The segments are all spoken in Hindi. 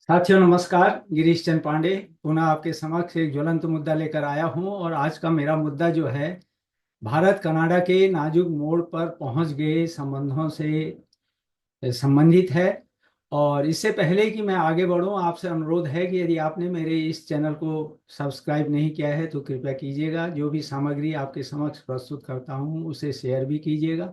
साथियों नमस्कार। गिरीश चंद पांडे पुनः आपके समक्ष एक ज्वलंत मुद्दा लेकर आया हूं और आज का मेरा मुद्दा जो है भारत कनाडा के नाजुक मोड़ पर पहुंच गए संबंधों से संबंधित है। और इससे पहले कि मैं आगे बढ़ूं, आपसे अनुरोध है कि यदि आपने मेरे इस चैनल को सब्सक्राइब नहीं किया है तो कृपया कीजिएगा। जो भी सामग्री आपके समक्ष प्रस्तुत करता हूं उसे शेयर भी कीजिएगा।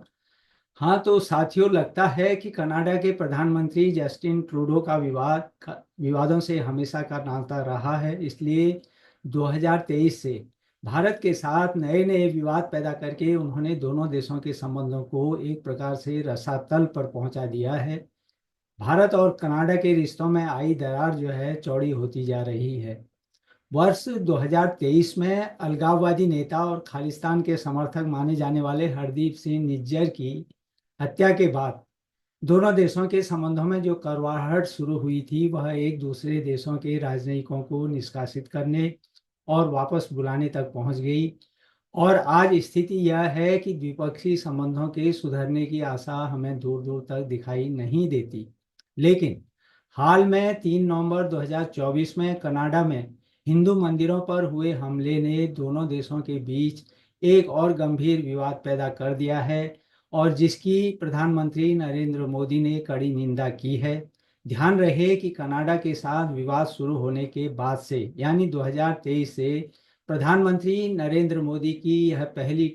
हाँ तो साथियों, लगता है कि कनाडा के प्रधानमंत्री जस्टिन ट्रूडो का विवादों से हमेशा का नाता रहा है। इसलिए 2023 से भारत के साथ नए नए विवाद पैदा करके उन्होंने दोनों देशों के संबंधों को एक प्रकार से रसातल पर पहुंचा दिया है। भारत और कनाडा के रिश्तों में आई दरार जो है चौड़ी होती जा रही है। वर्ष 2023 में अलगाववादी नेता और खालिस्तान के समर्थक माने जाने वाले हरदीप सिंह निज्जर की हत्या के बाद दोनों देशों के संबंधों में जो कड़वाहट शुरू हुई थी वह एक दूसरे देशों के राजनयिकों को निष्कासित करने और वापस बुलाने तक पहुंच गई। और आज स्थिति यह है कि द्विपक्षीय संबंधों के सुधरने की आशा हमें दूर दूर तक दिखाई नहीं देती। लेकिन हाल में 3 नवंबर 2024 में कनाडा में हिंदू मंदिरों पर हुए हमले ने दोनों देशों के बीच एक और गंभीर विवाद पैदा कर दिया है और जिसकी प्रधानमंत्री नरेंद्र मोदी ने कड़ी निंदा की है। ध्यान रहे कि कनाडा के साथ विवाद शुरू होने के बाद से यानी 2023 से प्रधानमंत्री नरेंद्र मोदी की यह पहली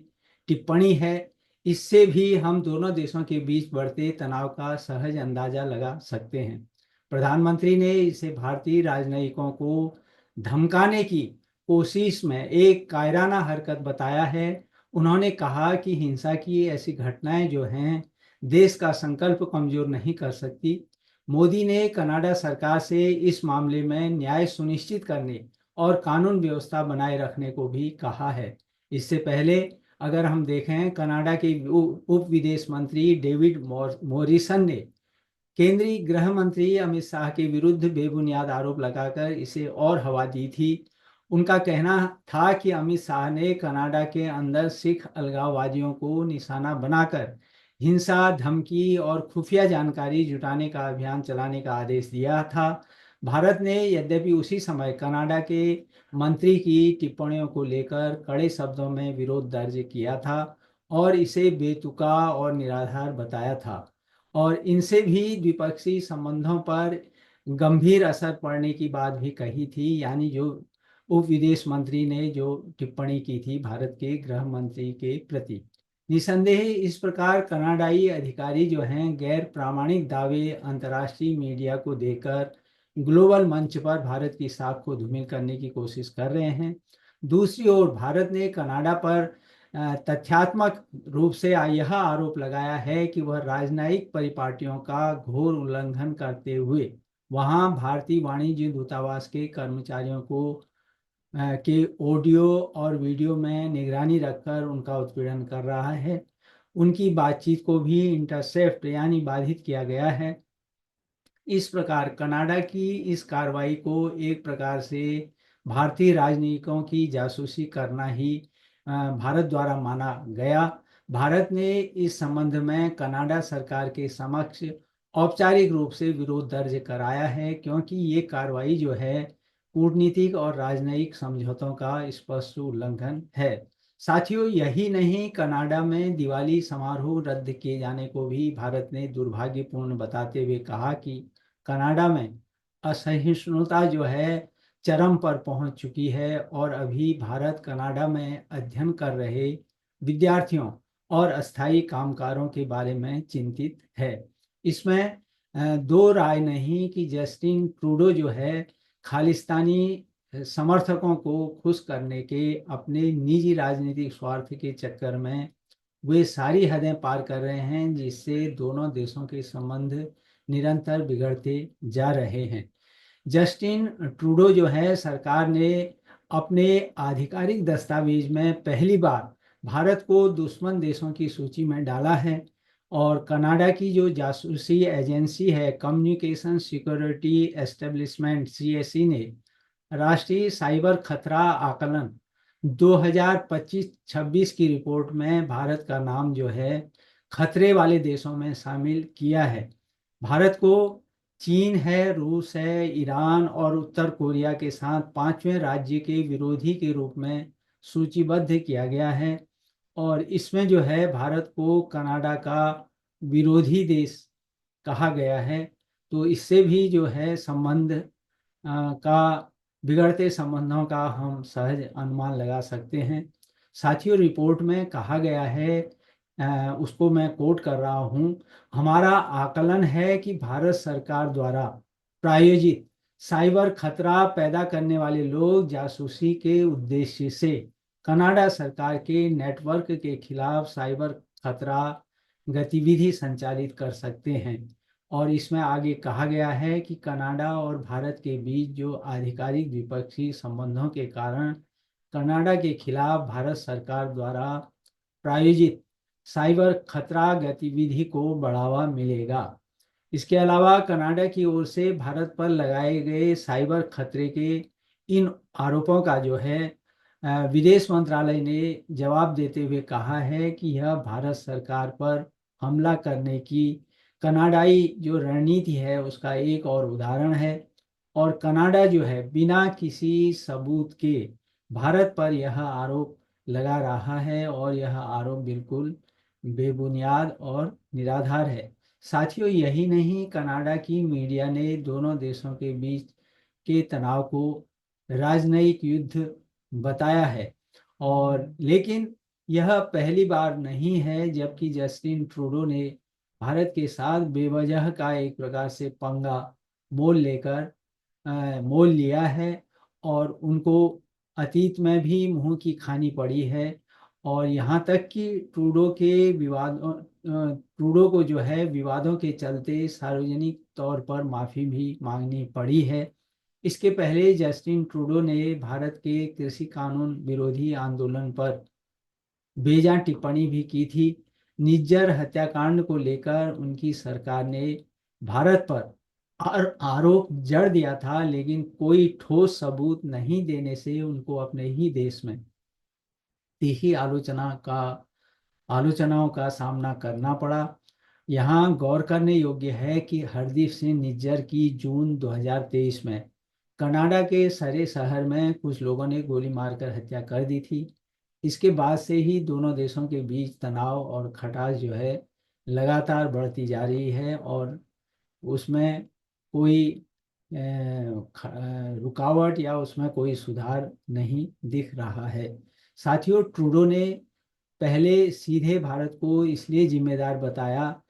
टिप्पणी है। इससे भी हम दोनों देशों के बीच बढ़ते तनाव का सहज अंदाजा लगा सकते हैं। प्रधानमंत्री ने इसे भारतीय राजनयिकों को धमकाने की कोशिश में एक कायराना हरकत बताया है। उन्होंने कहा कि हिंसा की ऐसी घटनाएं जो हैं देश का संकल्प कमजोर नहीं कर सकती। मोदी ने कनाडा सरकार से इस मामले में न्याय सुनिश्चित करने और कानून व्यवस्था बनाए रखने को भी कहा है। इससे पहले अगर हम देखें, कनाडा के उप विदेश मंत्री डेविड मॉरिसन ने केंद्रीय गृह मंत्री अमित शाह के विरुद्ध बेबुनियाद आरोप लगाकर इसे और हवा दी थी। उनका कहना था कि अमित शाह ने कनाडा के अंदर सिख अलगाववादियों को निशाना बनाकर हिंसा, धमकी और खुफिया जानकारी जुटाने का अभियान चलाने का आदेश दिया था। भारत ने यद्यपि उसी समय कनाडा के मंत्री की टिप्पणियों को लेकर कड़े शब्दों में विरोध दर्ज किया था और इसे बेतुका और निराधार बताया था और इनसे भी द्विपक्षीय संबंधों पर गंभीर असर पड़ने की बात भी कही थी। यानी जो उप विदेश मंत्री ने जो टिप्पणी की थी भारत के गृह मंत्री के प्रति। निसंदेह इस प्रकार कनाडाई अधिकारी जो हैं गैर प्रामाणिक दावे अंतर्राष्ट्रीय मीडिया को देकर ग्लोबल मंच पर भारत की साख को धूमिल करने की कोशिश कर रहे हैं। दूसरी ओर भारत ने कनाडा पर तथ्यात्मक रूप से यह आरोप लगाया है कि वह राजनयिक परिपाटियों का घोर उल्लंघन करते हुए वहां भारतीय वाणिज्य दूतावास के कर्मचारियों को के ऑडियो और वीडियो में निगरानी रखकर उनका उत्पीड़न कर रहा है। उनकी बातचीत को भी इंटरसेप्ट यानी बाधित किया गया है। इस प्रकार कनाडा की इस कार्रवाई को एक प्रकार से भारतीय राजनयिकों की जासूसी करना ही भारत द्वारा माना गया। भारत ने इस संबंध में कनाडा सरकार के समक्ष औपचारिक रूप से विरोध दर्ज कराया है क्योंकि ये कार्रवाई जो है कूटनीतिक और राजनयिक समझौतों का स्पष्ट उल्लंघन है। साथियों, यही नहीं, कनाडा में दिवाली समारोह रद्द किए जाने को भी भारत ने दुर्भाग्यपूर्ण बताते हुए कहा कि कनाडा में असहिष्णुता जो है चरम पर पहुंच चुकी है और अभी भारत कनाडा में अध्ययन कर रहे विद्यार्थियों और अस्थायी कामगारों के बारे में चिंतित है। इसमें दो राय नहीं कि जस्टिन ट्रूडो जो है खालिस्तानी समर्थकों को खुश करने के अपने निजी राजनीतिक स्वार्थ के चक्कर में वे सारी हदें पार कर रहे हैं जिससे दोनों देशों के संबंध निरंतर बिगड़ते जा रहे हैं। जस्टिन ट्रूडो जो है सरकार ने अपने आधिकारिक दस्तावेज में पहली बार भारत को दुश्मन देशों की सूची में डाला है और कनाडा की जो जासूसी एजेंसी है कम्युनिकेशन सिक्योरिटी एस्टेब्लिशमेंट सीएसई ने राष्ट्रीय साइबर खतरा आकलन 2025-26 की रिपोर्ट में भारत का नाम जो है खतरे वाले देशों में शामिल किया है। भारत को चीन है, रूस है, ईरान और उत्तर कोरिया के साथ पांचवें राज्य के विरोधी के रूप में सूचीबद्ध किया गया है। और इसमें जो है भारत को कनाडा का विरोधी देश कहा गया है। तो इससे भी जो है संबंध का बिगड़ते संबंधों का हम सहज अनुमान लगा सकते हैं। साथियों, रिपोर्ट में कहा गया है, उसको मैं कोट कर रहा हूँ, हमारा आकलन है कि भारत सरकार द्वारा प्रायोजित साइबर खतरा पैदा करने वाले लोग जासूसी के उद्देश्य से कनाडा सरकार के नेटवर्क के खिलाफ साइबर खतरा गतिविधि संचालित कर सकते हैं। और इसमें आगे कहा गया है कि कनाडा और भारत के बीच जो आधिकारिक द्विपक्षीय संबंधों के कारण कनाडा के खिलाफ भारत सरकार द्वारा प्रायोजित साइबर खतरा गतिविधि को बढ़ावा मिलेगा। इसके अलावा कनाडा की ओर से भारत पर लगाए गए साइबर खतरे के इन आरोपों का जो है विदेश मंत्रालय ने जवाब देते हुए कहा है कि यह भारत सरकार पर हमला करने की कनाडाई जो रणनीति है उसका एक और उदाहरण है। और कनाडा जो है बिना किसी सबूत के भारत पर यह आरोप लगा रहा है और यह आरोप बिल्कुल बेबुनियाद और निराधार है। साथियों, यही नहीं, कनाडा की मीडिया ने दोनों देशों के बीच के तनाव को राजनयिक युद्ध बताया है। और लेकिन यह पहली बार नहीं है जबकि जस्टिन ट्रूडो ने भारत के साथ बेवजह का एक प्रकार से पंगा मोल लेकर मोल लिया है। और उनको अतीत में भी मुंह की खानी पड़ी है। और यहाँ तक कि ट्रूडो को जो है विवादों के चलते सार्वजनिक तौर पर माफ़ी भी मांगनी पड़ी है। इसके पहले जस्टिन ट्रूडो ने भारत के कृषि कानून विरोधी आंदोलन पर बेजा टिप्पणी भी की थी। निज्जर हत्याकांड को लेकर उनकी सरकार ने भारत पर आरोप जड़ दिया था, लेकिन कोई ठोस सबूत नहीं देने से उनको अपने ही देश में तीखी आलोचनाओं का सामना करना पड़ा। यहाँ गौर करने योग्य है कि हरदीप सिंह निज्जर की जून 2023 में कनाडा के सरे शहर में कुछ लोगों ने गोली मारकर हत्या कर दी थी। इसके बाद से ही दोनों देशों के बीच तनाव और खटास जो है लगातार बढ़ती जा रही है। और उसमें कोई रुकावट या उसमें कोई सुधार नहीं दिख रहा है। साथियों, ट्रूडो ने पहले सीधे भारत को इसलिए जिम्मेदार बताया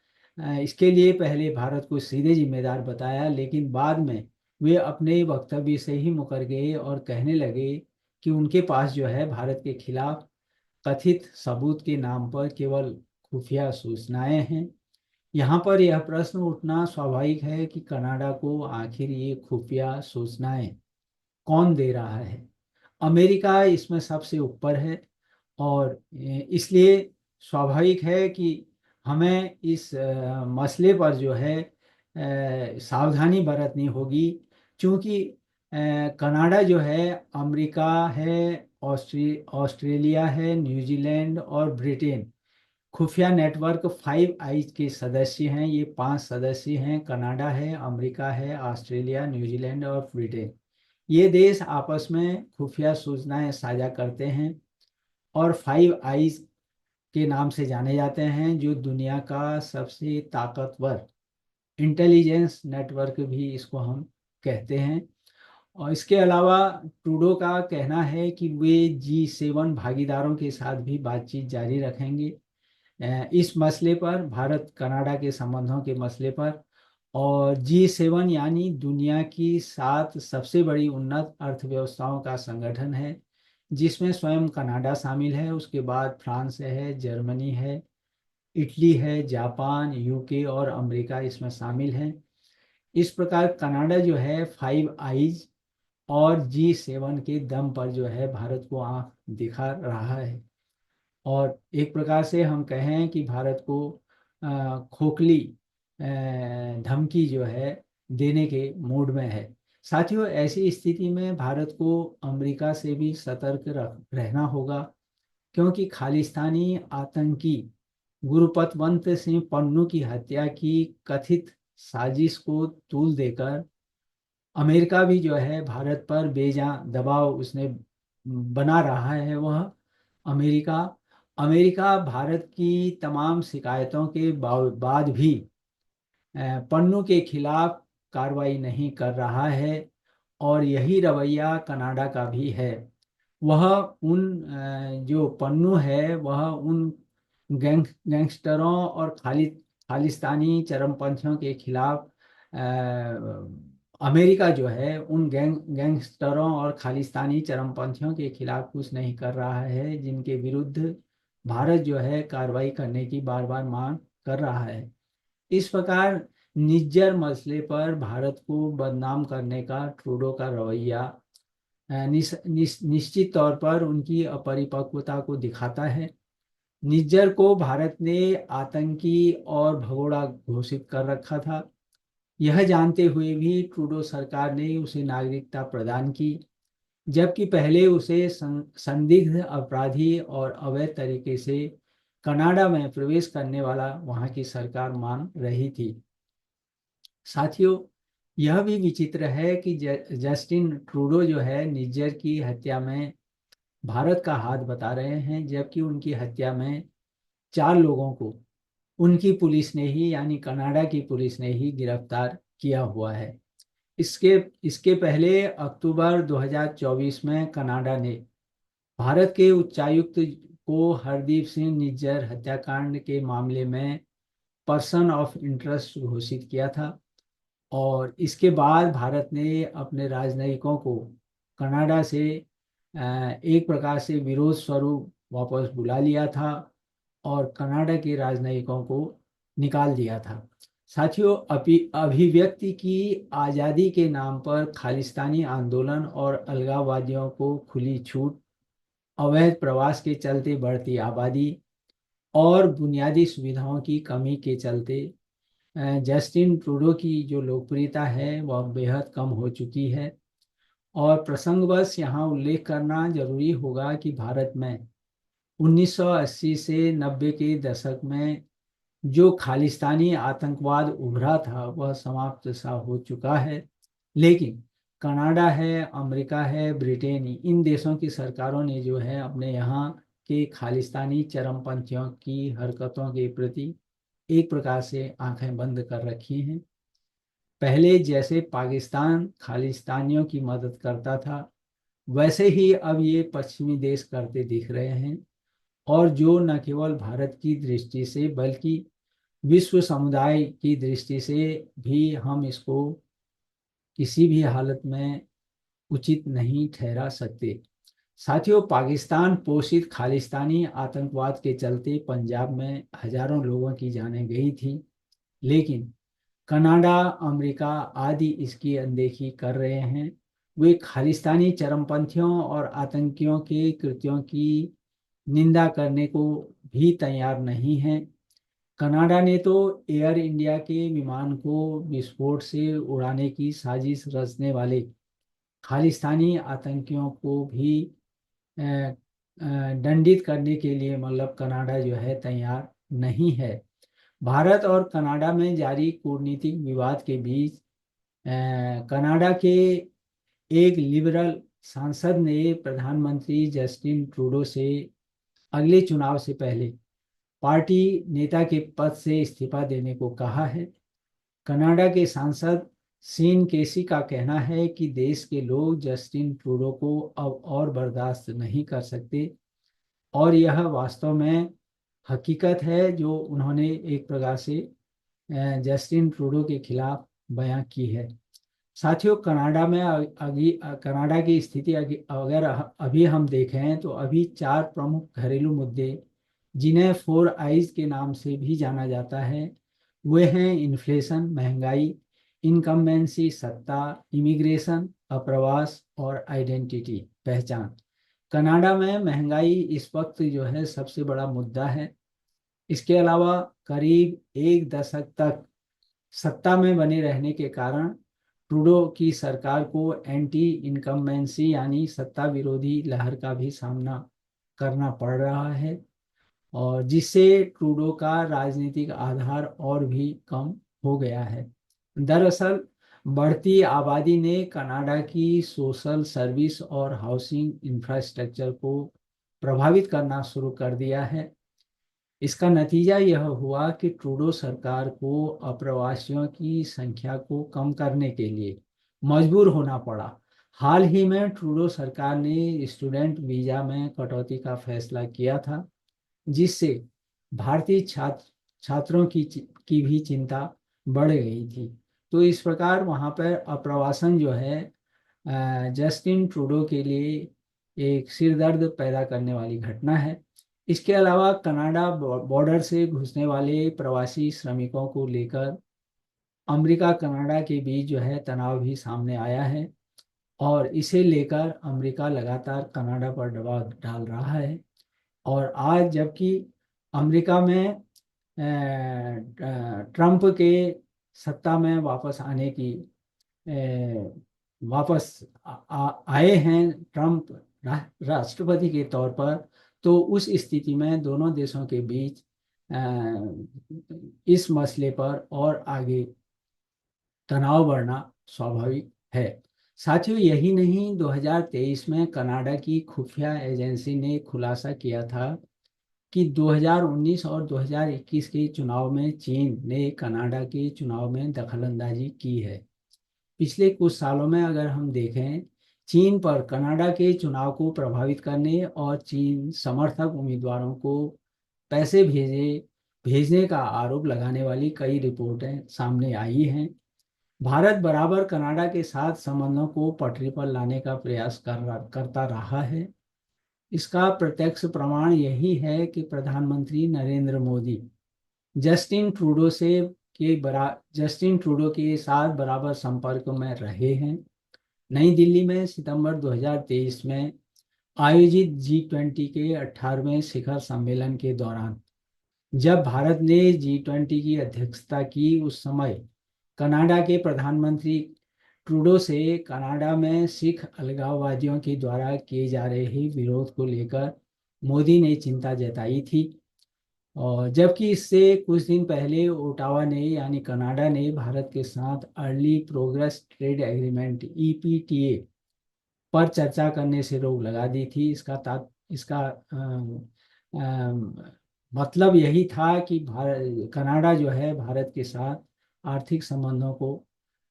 इसके लिए पहले भारत को सीधे जिम्मेदार बताया, लेकिन बाद में वे अपने वक्तव्य से ही मुकर गए और कहने लगे कि उनके पास जो है भारत के खिलाफ कथित सबूत के नाम पर केवल खुफिया सूचनाएं हैं। यहाँ पर यह प्रश्न उठना स्वाभाविक है कि कनाडा को आखिर ये खुफिया सूचनाएं कौन दे रहा है। अमेरिका इसमें सबसे ऊपर है। और इसलिए स्वाभाविक है कि हमें इस मसले पर जो है सावधानी बरतनी होगी। क्योंकि कनाडा जो है अमेरिका है, ऑस्ट्रेलिया है, न्यूजीलैंड और ब्रिटेन खुफिया नेटवर्क 5 आइज के सदस्य हैं। ये 5 सदस्य हैं, कनाडा है, अमेरिका है, ऑस्ट्रेलिया, न्यूजीलैंड और ब्रिटेन। ये देश आपस में खुफिया सूचनाएं साझा करते हैं और 5 आइज के नाम से जाने जाते हैं, जो दुनिया का सबसे ताकतवर इंटेलिजेंस नेटवर्क भी इसको हम कहते हैं। और इसके अलावा ट्रूडो का कहना है कि वे G7 भागीदारों के साथ भी बातचीत जारी रखेंगे इस मसले पर, भारत कनाडा के संबंधों के मसले पर। और G7 यानी दुनिया की 7 सबसे बड़ी उन्नत अर्थव्यवस्थाओं का संगठन है, जिसमें स्वयं कनाडा शामिल है। उसके बाद फ्रांस है, जर्मनी है, इटली है, जापान, यूके और अमेरिका इसमें शामिल हैं। इस प्रकार कनाडा जो है 5 आइज और G7 के दम पर जो है भारत को आंख दिखा रहा है। और एक प्रकार से हम कहें कि भारत को खोखली धमकी जो है देने के मूड में है। साथियों, ऐसी स्थिति में भारत को अमेरिका से भी सतर्क रहना होगा, क्योंकि खालिस्तानी आतंकी गुरुपतवंत सिंह पन्नू की हत्या की कथित साजिश को तूल देकर अमेरिका भी जो है भारत पर बेजान दबाव उसने बना रहा है। वह अमेरिका अमेरिका भारत की तमाम शिकायतों के बाद भी पन्नू के खिलाफ कार्रवाई नहीं कर रहा है, और यही रवैया कनाडा का भी है। वह जो पन्नू है वह उन गैंगस्टरों और खालिस्तानी चरमपंथियों के खिलाफ अमेरिका जो है उन गैंगस्टरों और खालिस्तानी चरमपंथियों के खिलाफ कुछ नहीं कर रहा है, जिनके विरुद्ध भारत जो है कार्रवाई करने की बार बार मांग कर रहा है। इस प्रकार निज्जर मसले पर भारत को बदनाम करने का ट्रूडो का रवैया निश्चित तौर पर उनकी अपरिपक्वता को दिखाता है। निज्जर को भारत ने आतंकी और भगोड़ा घोषित कर रखा था। यह जानते हुए भी ट्रूडो सरकार ने उसे नागरिकता प्रदान की, जबकि पहले उसे संदिग्ध अपराधी और अवैध तरीके से कनाडा में प्रवेश करने वाला वहां की सरकार मान रही थी। साथियों, यह भी विचित्र है कि जस्टिन ट्रूडो जो है निज्जर की हत्या में भारत का हाथ बता रहे हैं, जबकि उनकी हत्या में 4 लोगों को उनकी पुलिस ने ही, यानी कनाडा की पुलिस ने ही गिरफ्तार किया हुआ है। इसके इसके पहले अक्टूबर 2024 में कनाडा ने भारत के उच्चायुक्त को हरदीप सिंह निज्जर हत्याकांड के मामले में पर्सन ऑफ इंटरेस्ट घोषित किया था, और इसके बाद भारत ने अपने राजनयिकों को कनाडा से एक प्रकार से विरोध स्वरूप वापस बुला लिया था और कनाडा के राजनयिकों को निकाल दिया था। साथियों, अभिव्यक्ति की आज़ादी के नाम पर खालिस्तानी आंदोलन और अलगाववादियों को खुली छूट, अवैध प्रवास के चलते बढ़ती आबादी और बुनियादी सुविधाओं की कमी के चलते जस्टिन ट्रूडो की जो लोकप्रियता है वह बेहद कम हो चुकी है। और प्रसंगवश यहाँ उल्लेख करना जरूरी होगा कि भारत में 1980 से 90 के दशक में जो खालिस्तानी आतंकवाद उभरा था वह समाप्त सा हो चुका है, लेकिन कनाडा है, अमेरिका है, ब्रिटेन, इन देशों की सरकारों ने जो है अपने यहाँ के खालिस्तानी चरमपंथियों की हरकतों के प्रति एक प्रकार से आंखें बंद कर रखी हैं। पहले जैसे पाकिस्तान खालिस्तानियों की मदद करता था, वैसे ही अब ये पश्चिमी देश करते दिख रहे हैं, और जो न केवल भारत की दृष्टि से बल्कि विश्व समुदाय की दृष्टि से भी हम इसको किसी भी हालत में उचित नहीं ठहरा सकते। साथियों, पाकिस्तान पोषित खालिस्तानी आतंकवाद के चलते पंजाब में हजारों लोगों की जानें गई थी, लेकिन कनाडा, अमेरिका आदि इसकी अनदेखी कर रहे हैं। वे खालिस्तानी चरमपंथियों और आतंकियों के कृत्यों की निंदा करने को भी तैयार नहीं हैं। कनाडा ने तो एयर इंडिया के विमान को विस्फोट से उड़ाने की साजिश रचने वाले खालिस्तानी आतंकियों को भी अ, दंडित करने के लिए, मतलब कनाडा जो है तैयार नहीं है। भारत और कनाडा में जारी कूटनीतिक विवाद के बीच कनाडा के एक लिबरल सांसद ने प्रधानमंत्री जस्टिन ट्रूडो से अगले चुनाव से पहले पार्टी नेता के पद से इस्तीफा देने को कहा है। कनाडा के सांसद सीन केसी का कहना है कि देश के लोग जस्टिन ट्रूडो को अब और बर्दाश्त नहीं कर सकते, और यह वास्तव में हकीकत है जो उन्होंने एक प्रकार से जस्टिन ट्रूडो के खिलाफ बयां की है। साथियों, कनाडा में कनाडा की स्थिति अगर अभी हम देखें तो अभी 4 प्रमुख घरेलू मुद्दे, जिन्हें 4 आइज के नाम से भी जाना जाता है, वे हैं इन्फ्लेशन महंगाई, इनकम्बेंसी सत्ता, इमिग्रेशन अप्रवास और आइडेंटिटी पहचान। कनाडा में महंगाई इस वक्त जो है सबसे बड़ा मुद्दा है। इसके अलावा करीब एक दशक तक सत्ता में बने रहने के कारण ट्रूडो की सरकार को एंटी इनकम्बेंसी यानी सत्ता विरोधी लहर का भी सामना करना पड़ रहा है, और जिससे ट्रूडो का राजनीतिक आधार और भी कम हो गया है। दरअसल बढ़ती आबादी ने कनाडा की सोशल सर्विस और हाउसिंग इंफ्रास्ट्रक्चर को प्रभावित करना शुरू कर दिया है। इसका नतीजा यह हुआ कि ट्रूडो सरकार को अप्रवासियों की संख्या को कम करने के लिए मजबूर होना पड़ा। हाल ही में ट्रूडो सरकार ने स्टूडेंट वीजा में कटौती का फैसला किया था, जिससे भारतीय छात्रों की भी चिंता बढ़ गई थी। तो इस प्रकार वहाँ पर अप्रवासन जो है जस्टिन ट्रूडो के लिए एक सिरदर्द पैदा करने वाली घटना है। इसके अलावा कनाडा बॉर्डर से घुसने वाले प्रवासी श्रमिकों को लेकर अमेरिका कनाडा के बीच जो है तनाव भी सामने आया है, और इसे लेकर अमेरिका लगातार कनाडा पर दबाव डाल रहा है। और आज जबकि अमेरिका में ट्रंप के सत्ता में वापस आने की वापस आए हैं ट्रंप राष्ट्रपति के तौर पर, तो उस स्थिति में दोनों देशों के बीच इस मसले पर और आगे तनाव बढ़ना स्वाभाविक है। साथियों, यही नहीं, 2023 में कनाडा की खुफिया एजेंसी ने खुलासा किया था कि 2019 और 2021 के चुनाव में चीन ने कनाडा के चुनाव में दखलंदाजी की है। पिछले कुछ सालों में अगर हम देखें, चीन पर कनाडा के चुनाव को प्रभावित करने और चीन समर्थक उम्मीदवारों को पैसे भेजने का आरोप लगाने वाली कई रिपोर्टें सामने आई हैं। भारत बराबर कनाडा के साथ संबंधों को पटरी पर लाने का प्रयास करता रहा है। इसका प्रत्यक्ष प्रमाण यही है कि प्रधानमंत्री नरेंद्र मोदी जस्टिन ट्रूडो से जस्टिन ट्रूडो के साथ बराबर संपर्क में रहे हैं। नई दिल्ली में सितंबर 2023 में आयोजित G20 के 18वें शिखर सम्मेलन के दौरान जब भारत ने G20 की अध्यक्षता की, उस समय कनाडा के प्रधानमंत्री ट्रूडो से कनाडा में सिख अलगाववादियों के द्वारा किए जा रहे विरोध को लेकर मोदी ने चिंता जताई थी। और जबकि इससे कुछ दिन पहले ओटावा ने यानी कनाडा ने भारत के साथ early progress trade agreement EPTA पर चर्चा करने से रोक लगा दी थी। इसका मतलब यही था कि कनाडा जो है भारत के साथ आर्थिक संबंधों को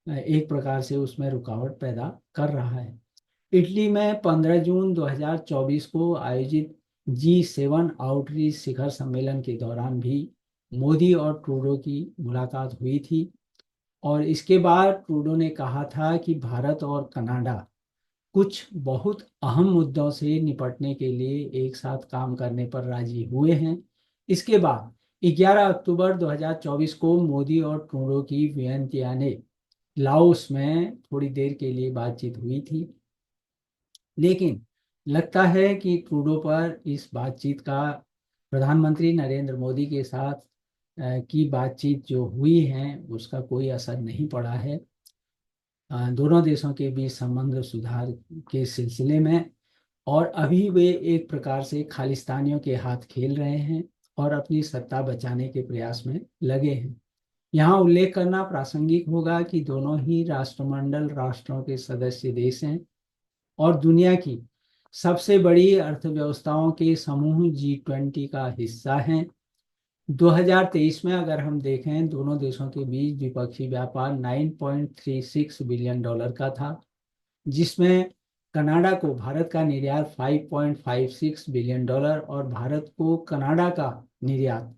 एक प्रकार से उसमें रुकावट पैदा कर रहा है। इटली में 15 जून 2024 को आयोजित G7 आउटरीच शिखर सम्मेलन के दौरान भी मोदी और ट्रूडो की मुलाकात हुई थी, और इसके बाद ट्रूडो ने कहा था कि भारत और कनाडा कुछ बहुत अहम मुद्दों से निपटने के लिए एक साथ काम करने पर राजी हुए हैं। इसके बाद 11 अक्टूबर 2024 को मोदी और ट्रूडो की वियंतियाने लाओस में थोड़ी देर के लिए बातचीत हुई थी, लेकिन लगता है कि ट्रूडो पर इस बातचीत का प्रधानमंत्री नरेंद्र मोदी के साथ की बातचीत जो हुई है उसका कोई असर नहीं पड़ा है। दोनों देशों के बीच संबंध सुधार के सिलसिले में, और अभी वे एक प्रकार से खालिस्तानियों के हाथ खेल रहे हैं और अपनी सत्ता बचाने के प्रयास में लगे हैं। यहाँ उल्लेख करना प्रासंगिक होगा कि दोनों ही राष्ट्रमंडल राष्ट्रों के सदस्य देश हैं और दुनिया की सबसे बड़ी अर्थव्यवस्थाओं के समूह G20 का हिस्सा हैं। 2023 में अगर हम देखें, दोनों देशों के बीच द्विपक्षीय व्यापार $9.36 बिलियन का था, जिसमें कनाडा को भारत का निर्यात $5.56 बिलियन और भारत को कनाडा का निर्यात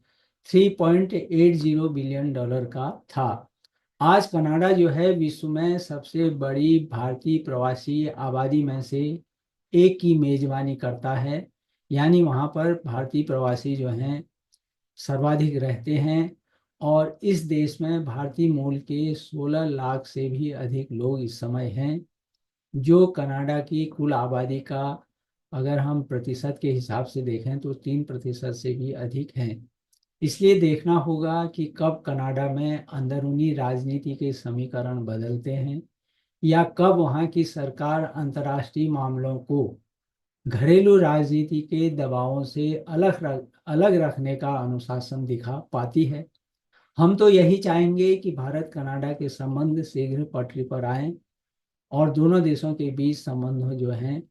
$3.80 बिलियन का था। आज कनाडा जो है विश्व में सबसे बड़ी भारतीय प्रवासी आबादी में से एक की मेजबानी करता है, यानी वहाँ पर भारतीय प्रवासी जो हैं सर्वाधिक रहते हैं, और इस देश में भारतीय मूल के 16 लाख से भी अधिक लोग इस समय हैं, जो कनाडा की कुल आबादी का अगर हम प्रतिशत के हिसाब से देखें तो 3% से भी अधिक हैं। इसलिए देखना होगा कि कब कनाडा में अंदरूनी राजनीति के समीकरण बदलते हैं, या कब वहाँ की सरकार अंतर्राष्ट्रीय मामलों को घरेलू राजनीति के दबावों से अलग रखने का अनुशासन दिखा पाती है। हम तो यही चाहेंगे कि भारत कनाडा के संबंध शीघ्र पटरी पर आए और दोनों देशों के बीच संबंध जो हैं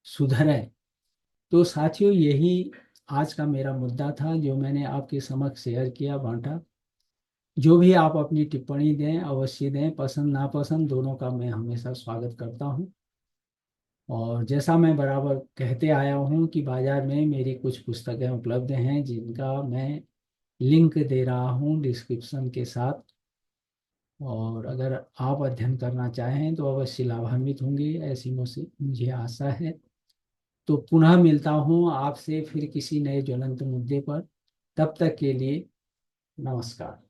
सुधरे। तो साथियों, यही आज का मेरा मुद्दा था जो मैंने आपके समक्ष शेयर किया, बांटा। जो भी आप अपनी टिप्पणी दें, अवश्य दें, पसंद नापसंद दोनों का मैं हमेशा स्वागत करता हूं। और जैसा मैं बराबर कहते आया हूं कि बाजार में मेरी कुछ पुस्तकें उपलब्ध हैं जिनका मैं लिंक दे रहा हूं डिस्क्रिप्शन के साथ। और अगर आप अध्ययन करना चाहें तो अवश्य लाभान्वित होंगे, ऐसी मुझे मुझे आशा है। तो पुनः मिलता हूं आपसे फिर किसी नए ज्वलंत मुद्दे पर। तब तक के लिए नमस्कार।